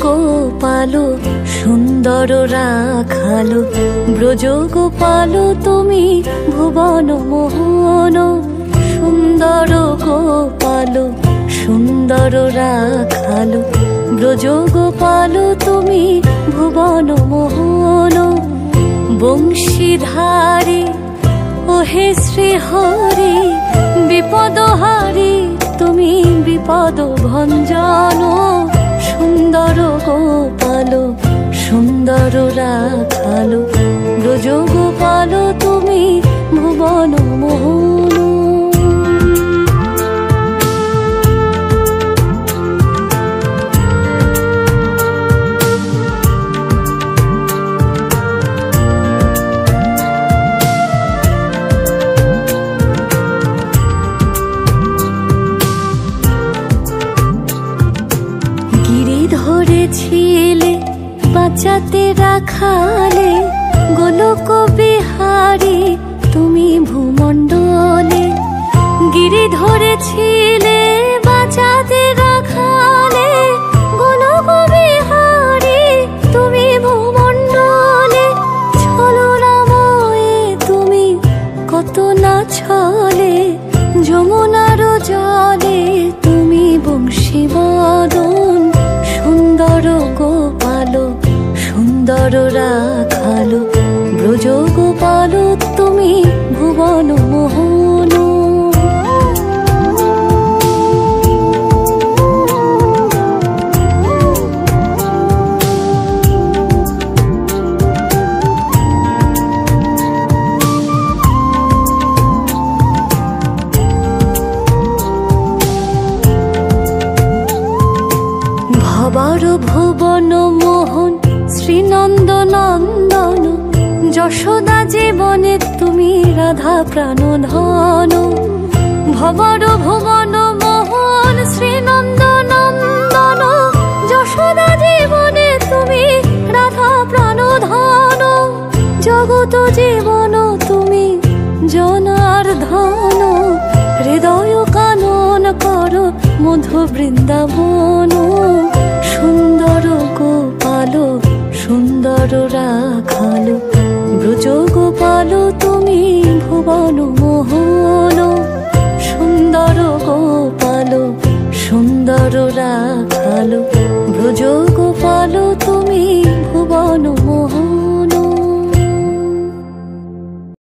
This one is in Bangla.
গোপালো সুন্দর রাখালো ব্রজ গোপালো তুমি ভুবন মোহন। সুন্দর গোপালো সুন্দর রাখালো ব্রজ গোপালো তুমি ভুবন মোহন। বংশীধারী ওহে শ্রী হরি বিপদহারী তুমি বিপদ ভঞ্জন। সুন্দর গোপালো সুন্দর রাখালো ব্রজ গোপালো তুমি ভুবন মোহন। ধরেছিলে বাঁচাতে রাখালে গোলক বিহারী তুমি ভূমণ্ডলে। গিরি ধরেছিলে বাঁচাতে রাখালে গোলক বিহারী তুমি ভূমণ্ডলে। ছলনাময়ে তুমি কত না ছলে যমুনার জলে তুমি বংশীবাদন। সুন্দর গোপালো সুন্দর রাখালো ব্রজ গোপালো তুমি ভুবন মোহন। ভবার ভুবন মোহন শ্রীনন্দ নন্দন। যশোদা জীবনে তুমি রাধা প্রাণধন। ভবার ভুবন মোহন শ্রীনন্দ নন্দন। যশোদা জীবনে তুমি রাধা প্রাণধন। জগত জীবন তুমি জনার্ধন। হৃদয় কানন কর মধু বৃন্দাবন। সুন্দর গোপালো সুন্দর রাখালো ব্রজ গোপালো তুমি ভুবন মোহন।